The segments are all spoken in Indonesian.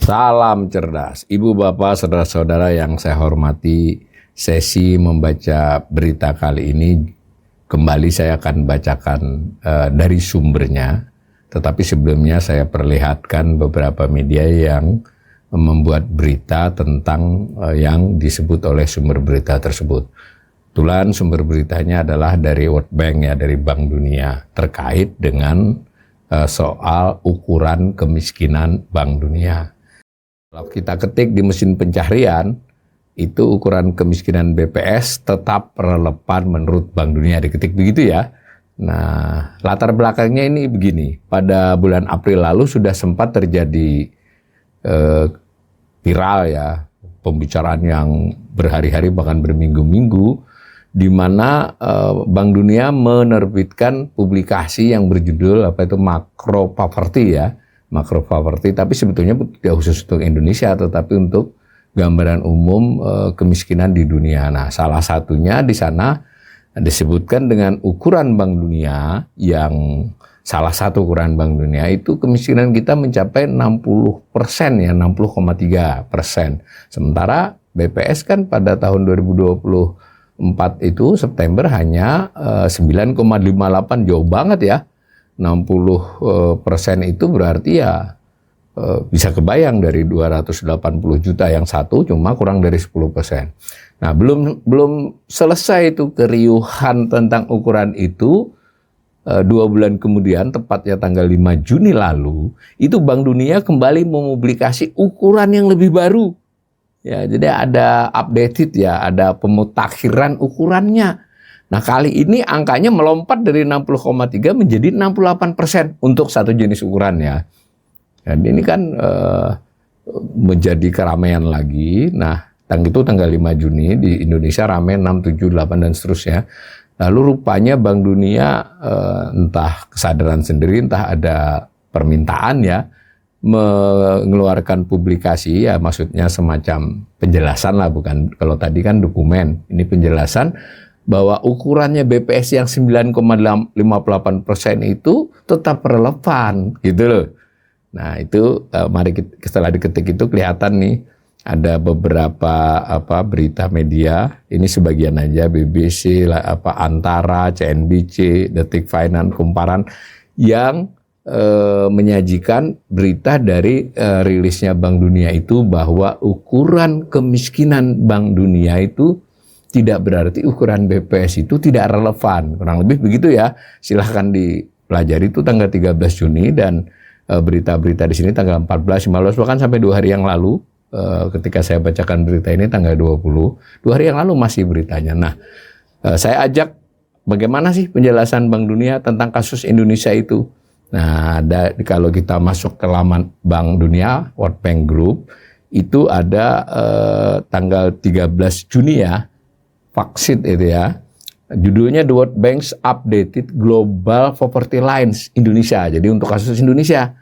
Salam cerdas, Ibu Bapak, saudara-saudara yang saya hormati. Sesi membaca berita kali ini kembali saya akan bacakan dari sumbernya. Tetapi sebelumnya saya perlihatkan beberapa media yang membuat berita tentang yang disebut oleh sumber berita tersebut. Kebetulan sumber beritanya adalah dari World Bank, ya, dari Bank Dunia, terkait dengan soal ukuran kemiskinan Bank Dunia. Kalau kita ketik di mesin pencarian, itu ukuran kemiskinan BPS tetap relevan menurut Bank Dunia, diketik begitu ya. Nah, latar belakangnya ini begini. Pada bulan April lalu sudah sempat terjadi viral ya, pembicaraan yang berhari-hari bahkan berminggu-minggu, di mana Bank Dunia menerbitkan publikasi yang berjudul Macro Poverty ya. Macro poverty, tapi sebetulnya tidak khusus untuk Indonesia, tetapi untuk gambaran umum kemiskinan di dunia. Nah, salah satunya di sana disebutkan dengan ukuran Bank Dunia, yang salah satu ukuran Bank Dunia itu kemiskinan kita mencapai 60% ya, 60,3%. Sementara BPS kan pada tahun 2024 itu September hanya 9,58, jauh banget ya. 60% itu berarti ya bisa kebayang dari 280 juta yang satu cuma kurang dari 10%. Nah, belum selesai itu keriuhan tentang ukuran itu. 2 bulan kemudian, tepatnya tanggal 5 Juni lalu, itu Bank Dunia kembali mempublikasi ukuran yang lebih baru. Ya, jadi ada updated ya, ada pemutakhiran ukurannya. Nah, kali ini angkanya melompat dari 60,3 menjadi 68% untuk satu jenis ukuran ya. Dan ini kan menjadi keramaian lagi. Nah, tanggal 5 Juni di Indonesia ramai 6, 7, 8 dan seterusnya. Lalu rupanya Bank Dunia entah kesadaran sendiri, entah ada permintaan ya, mengeluarkan publikasi ya, maksudnya semacam penjelasan lah, bukan, kalau tadi kan dokumen, ini penjelasan bahwa ukurannya BPS yang 9,58% itu tetap relevan gitu loh. Nah, itu mari setelah diketik itu kelihatan nih ada beberapa berita media, ini sebagian aja, BBC, Antara, CNBC, Detik Finance, Kumparan, yang menyajikan berita dari rilisnya Bank Dunia itu bahwa ukuran kemiskinan Bank Dunia itu tidak berarti ukuran BPS itu tidak relevan. Kurang lebih begitu ya. Silahkan dipelajari, itu tanggal 13 Juni dan berita-berita di sini tanggal 14, 15, bahkan sampai 2 hari yang lalu ketika saya bacakan berita ini tanggal 20. 2 hari yang lalu masih beritanya. Nah, saya ajak bagaimana sih penjelasan Bank Dunia tentang kasus Indonesia itu. Nah, kalau kita masuk ke laman Bank Dunia, World Bank Group, itu ada tanggal 13 Juni ya, Faksit itu ya, judulnya The World Bank's Updated Global Poverty Lines Indonesia. Jadi untuk kasus Indonesia.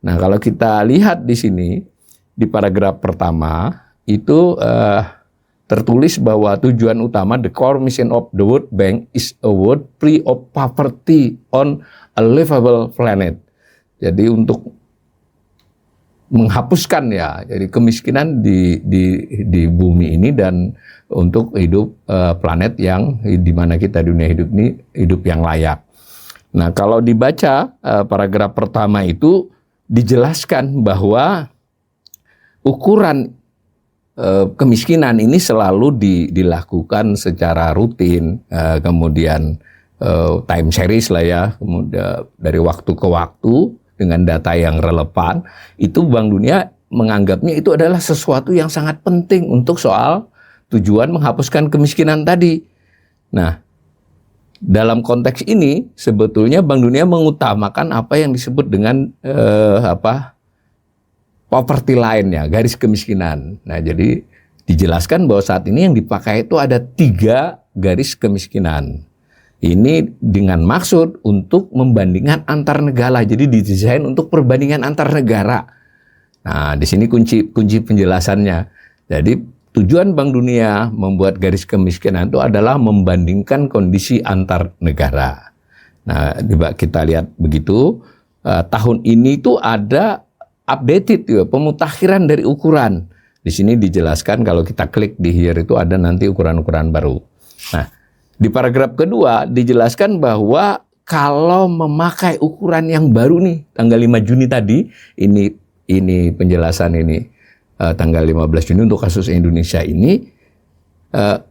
Nah, kalau kita lihat di sini di paragraf pertama itu tertulis bahwa tujuan utama, the core mission of the World Bank is a world free of poverty on a livable planet. Jadi untuk menghapuskan ya, jadi kemiskinan di bumi ini dan untuk hidup planet yang di mana kita dunia hidup ini hidup yang layak. Nah, kalau dibaca paragraf pertama itu dijelaskan bahwa ukuran kemiskinan ini selalu dilakukan secara rutin, kemudian time series lah ya, kemudian dari waktu ke waktu dengan data yang relevan. Itu Bank Dunia menganggapnya itu adalah sesuatu yang sangat penting untuk soal tujuan menghapuskan kemiskinan tadi. Nah, dalam konteks ini sebetulnya Bank Dunia mengutamakan apa yang disebut dengan poverty line ya, garis kemiskinan. Nah, jadi dijelaskan bahwa saat ini yang dipakai itu ada 3 garis kemiskinan. Ini dengan maksud untuk membandingkan antar negara. Jadi didesain untuk perbandingan antar negara. Nah, di sini kunci penjelasannya. Jadi tujuan Bank Dunia membuat garis kemiskinan itu adalah membandingkan kondisi antar negara. Nah, kita lihat begitu. Tahun ini tuh ada updated ya, pemutakhiran dari ukuran. Di sini dijelaskan kalau kita klik di here itu ada nanti ukuran-ukuran baru. Nah, di paragraf kedua dijelaskan bahwa kalau memakai ukuran yang baru nih, tanggal 5 Juni tadi, ini penjelasan ini tanggal 15 Juni untuk kasus Indonesia ini,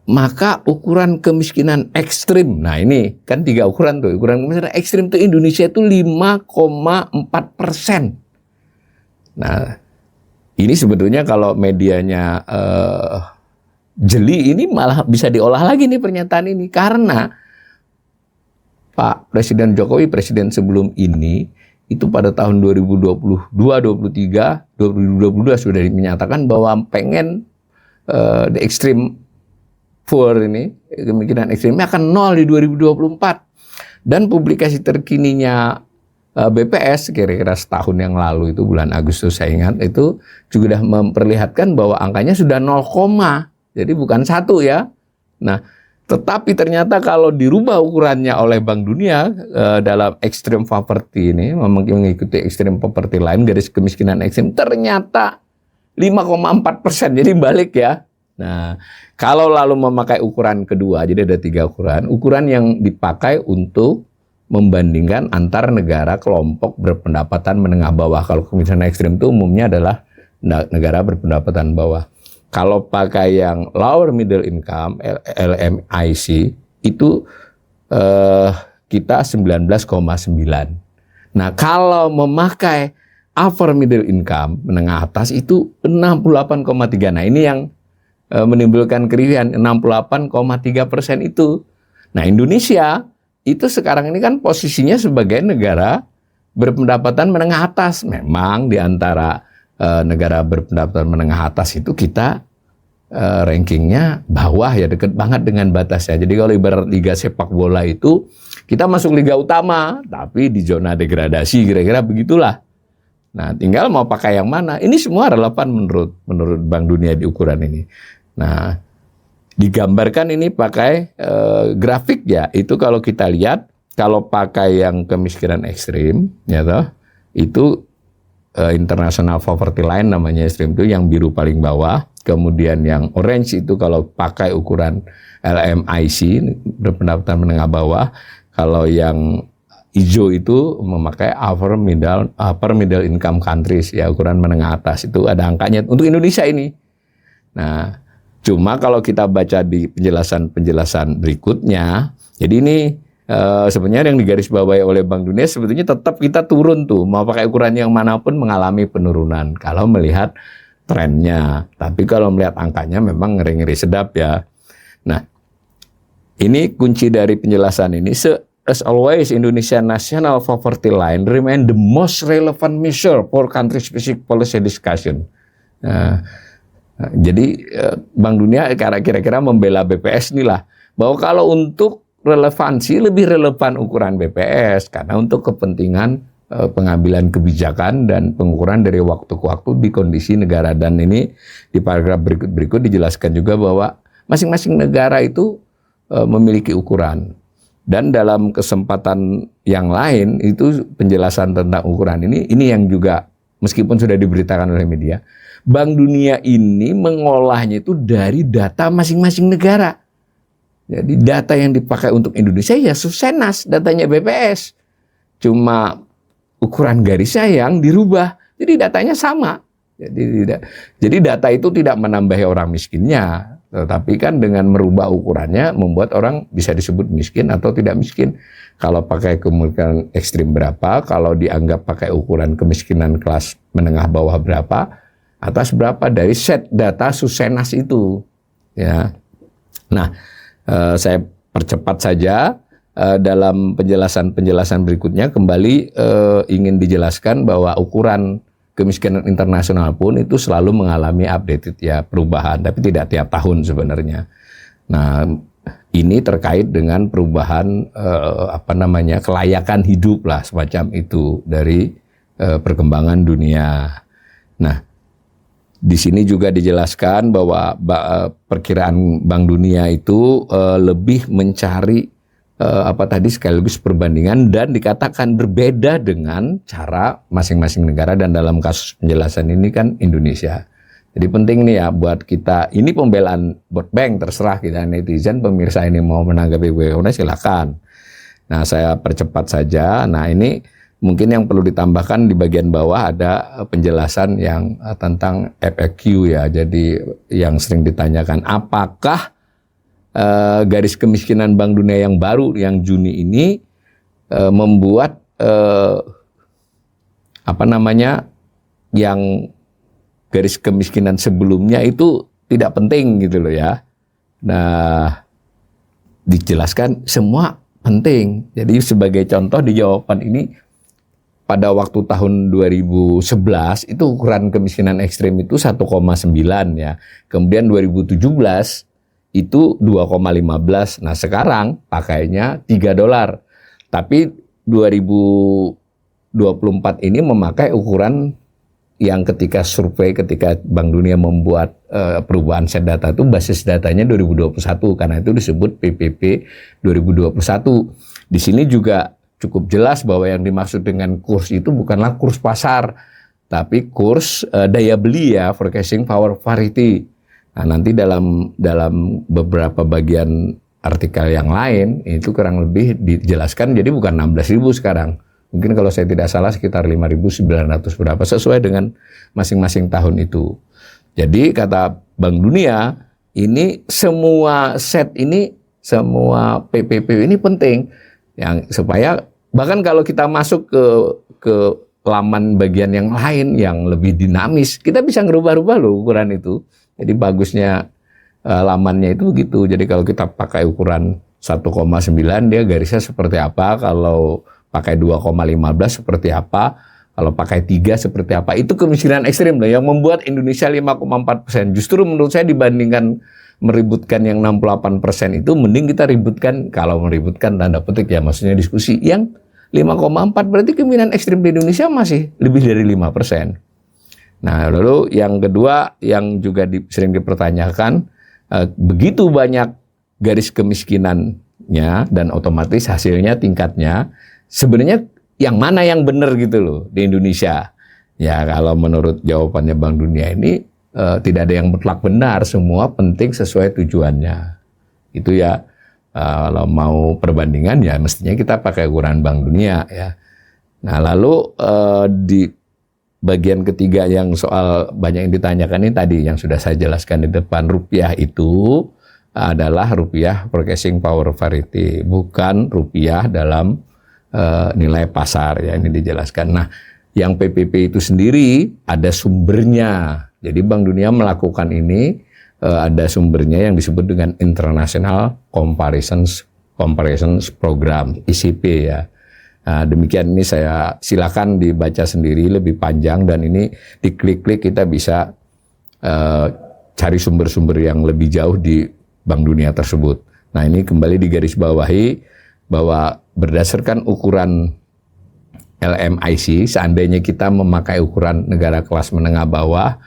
maka ukuran kemiskinan ekstrim, nah ini kan 3 ukuran tuh, ukuran kemiskinan ekstrim tuh Indonesia itu 5,4%. Nah, ini sebetulnya kalau medianya jeli, ini malah bisa diolah lagi nih pernyataan ini, karena Pak Presiden Jokowi, presiden sebelum ini, itu pada tahun 2022, 23, 2022 sudah menyatakan bahwa pengen the extreme poor ini, kemungkinan ekstrimnya akan 0 di 2024. Dan publikasi terkininya BPS kira-kira setahun yang lalu itu bulan Agustus saya ingat itu juga sudah memperlihatkan bahwa angkanya sudah 0, jadi bukan 1 ya. Nah, tetapi ternyata kalau dirubah ukurannya oleh Bank Dunia dalam extreme poverty ini, mengikuti extreme poverty line, garis kemiskinan ekstrim, ternyata 5,4%, jadi balik ya. Nah, kalau lalu memakai ukuran kedua, jadi ada 3 ukuran yang dipakai untuk membandingkan antar negara kelompok berpendapatan menengah bawah. Kalau kemiskinan ekstrim itu umumnya adalah negara berpendapatan bawah. Kalau pakai yang lower middle income, LMIC, itu kita 19,9. Nah, kalau memakai upper middle income, menengah atas, itu 68,3. Nah, ini yang menimbulkan keriuhan, 68,3% itu. Nah, Indonesia itu sekarang ini kan posisinya sebagai negara berpendapatan menengah atas. Memang di antara negara berpendapatan menengah atas itu kita rankingnya bawah ya, deket banget dengan batasnya. Jadi kalau ibarat liga sepak bola itu kita masuk liga utama, tapi di zona degradasi, kira-kira begitulah. Nah, tinggal mau pakai yang mana. Ini semua relevan menurut Bank Dunia di ukuran ini. Nah, digambarkan ini pakai grafik ya. Itu kalau kita lihat, kalau pakai yang kemiskinan ekstrim, ya toh, itu International Poverty Line namanya ekstrim itu yang biru paling bawah. Kemudian yang orange itu kalau pakai ukuran LMIC, berpendapatan menengah bawah. Kalau yang hijau itu memakai upper middle income countries, ya ukuran menengah atas. Itu ada angkanya untuk Indonesia ini. Nah, cuma kalau kita baca di penjelasan berikutnya, jadi ini sebenarnya yang digarisbawahi oleh Bank Dunia sebetulnya tetap kita turun tuh, mau pakai ukuran yang manapun mengalami penurunan kalau melihat trennya. Tapi kalau melihat angkanya memang ngeri-ngeri sedap ya. Nah, ini kunci dari penjelasan ini. As always, Indonesia National Poverty Line remain the most relevant measure for country-specific policy discussion. Jadi Bank Dunia kira-kira membela BPS inilah, bahwa kalau untuk relevansi lebih relevan ukuran BPS karena untuk kepentingan pengambilan kebijakan dan pengukuran dari waktu ke waktu di kondisi negara. Dan ini di paragraf berikut dijelaskan juga bahwa masing-masing negara itu memiliki ukuran. Dan dalam kesempatan yang lain itu penjelasan tentang ukuran ini yang juga meskipun sudah diberitakan oleh media, Bank Dunia ini mengolahnya itu dari data masing-masing negara. Jadi data yang dipakai untuk Indonesia ya Susenas, datanya BPS. Cuma ukuran garisnya yang dirubah. Jadi datanya sama. Jadi data itu tidak menambahi orang miskinnya, tetapi kan dengan merubah ukurannya membuat orang bisa disebut miskin atau tidak miskin. Kalau pakai kemiskinan ekstrim berapa, kalau dianggap pakai ukuran kemiskinan kelas menengah bawah berapa, atas berapa dari set data Susenas itu. Ya. Nah, saya percepat saja dalam penjelasan berikutnya kembali ingin dijelaskan bahwa ukuran kemiskinan internasional pun itu selalu mengalami updated ya perubahan, tapi tidak tiap tahun sebenarnya. Nah, ini terkait dengan perubahan kelayakan hidup lah semacam itu dari perkembangan dunia. Nah, di sini juga dijelaskan bahwa perkiraan Bank Dunia itu lebih mencari sekaligus perbandingan dan dikatakan berbeda dengan cara masing-masing negara, dan dalam kasus penjelasan ini kan Indonesia. Jadi penting nih ya buat kita, ini pembelaan World Bank, terserah kita netizen pemirsa ini mau menanggapi bagaimana silakan. Nah, saya percepat saja. Nah, ini mungkin yang perlu ditambahkan di bagian bawah ada penjelasan yang tentang FAQ ya. Jadi yang sering ditanyakan, apakah garis kemiskinan Bank Dunia yang baru yang Juni ini membuat yang garis kemiskinan sebelumnya itu tidak penting gitu loh ya. Nah, dijelaskan semua penting. Jadi sebagai contoh di jawaban ini, pada waktu tahun 2011 itu ukuran kemiskinan ekstrim itu 1,9 ya. Kemudian 2017 itu 2,15. Nah, sekarang pakainya $3. Tapi 2024 ini memakai ukuran yang ketika Bank Dunia membuat perubahan set data itu basis datanya 2021, karena itu disebut PPP 2021. Di sini juga cukup jelas bahwa yang dimaksud dengan kurs itu bukanlah kurs pasar, tapi kurs daya beli ya, purchasing power parity. Nah, nanti dalam beberapa bagian artikel yang lain itu kurang lebih dijelaskan, jadi bukan 16.000 sekarang. Mungkin kalau saya tidak salah sekitar 5.900 berapa, sesuai dengan masing-masing tahun itu. Jadi kata Bank Dunia, ini semua set ini, semua PPP ini penting, yang supaya bahkan kalau kita masuk ke laman bagian yang lain yang lebih dinamis, kita bisa ngerubah-rubah loh ukuran itu. Jadi bagusnya lamannya itu begitu. Jadi kalau kita pakai ukuran 1,9 dia garisnya seperti apa, kalau pakai 2,15 seperti apa, kalau pakai 3 seperti apa. Itu kemiskinan ekstrim loh yang membuat Indonesia 5,4%. Justru menurut saya dibandingkan meributkan yang 68% itu, mending kita ributkan, kalau meributkan tanda petik ya, maksudnya diskusi yang 5,4, berarti kemiskinan ekstrim di Indonesia masih lebih dari 5%. Nah, lalu yang kedua yang juga sering dipertanyakan, begitu banyak garis kemiskinannya dan otomatis hasilnya tingkatnya, sebenarnya yang mana yang benar gitu loh di Indonesia. Ya kalau menurut jawabannya Bank Dunia ini tidak ada yang mutlak benar, semua penting sesuai tujuannya. Itu ya, kalau mau perbandingan ya mestinya kita pakai ukuran Bank Dunia ya. Nah, lalu di bagian ketiga yang soal banyak yang ditanyakan ini tadi yang sudah saya jelaskan di depan, rupiah itu adalah rupiah purchasing power parity, bukan rupiah dalam nilai pasar ya, ini dijelaskan. Nah, yang PPP itu sendiri ada sumbernya. Jadi Bank Dunia melakukan ini ada sumbernya yang disebut dengan International Comparisons Program, ICP ya. Nah, demikian, ini saya silakan dibaca sendiri lebih panjang, dan ini diklik-klik kita bisa cari sumber-sumber yang lebih jauh di Bank Dunia tersebut. Nah, ini kembali digarisbawahi bahwa berdasarkan ukuran LMIC, seandainya kita memakai ukuran negara kelas menengah bawah,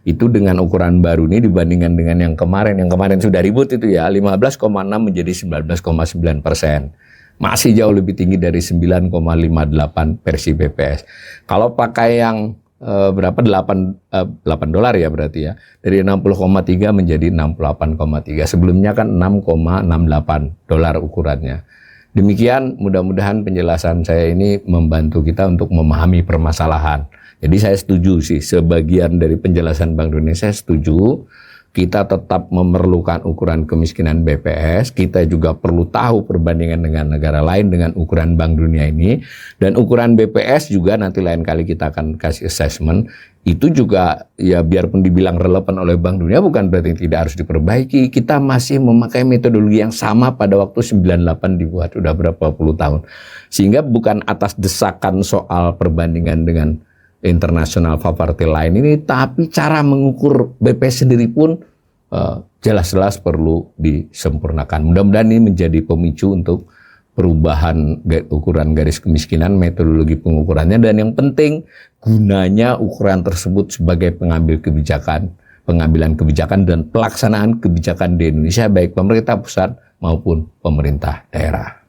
itu dengan ukuran baru ini dibandingkan dengan yang kemarin sudah ribut itu ya, 15,6 menjadi 19,9%. Masih jauh lebih tinggi dari 9,58 versi BPS. Kalau pakai yang berapa, $8 ya berarti ya, dari 60,3 menjadi 68,3. Sebelumnya kan $6,68 ukurannya. Demikian, mudah-mudahan penjelasan saya ini membantu kita untuk memahami permasalahan. Jadi saya setuju sih, sebagian dari penjelasan Bank Dunia saya setuju. Kita tetap memerlukan ukuran kemiskinan BPS, kita juga perlu tahu perbandingan dengan negara lain dengan ukuran Bank Dunia ini, dan ukuran BPS juga nanti lain kali kita akan kasih assessment, itu juga ya biarpun dibilang relevan oleh Bank Dunia bukan berarti tidak harus diperbaiki. Kita masih memakai metodologi yang sama pada waktu 98 dibuat, udah berapa puluh tahun. Sehingga bukan atas desakan soal perbandingan dengan internasional poverty line ini, tapi cara mengukur BPS sendiri pun jelas-jelas perlu disempurnakan. Mudah-mudahan ini menjadi pemicu untuk perubahan ukuran garis kemiskinan, metodologi pengukurannya, dan yang penting gunanya ukuran tersebut sebagai pengambilan kebijakan dan pelaksanaan kebijakan di Indonesia, baik pemerintah pusat maupun pemerintah daerah.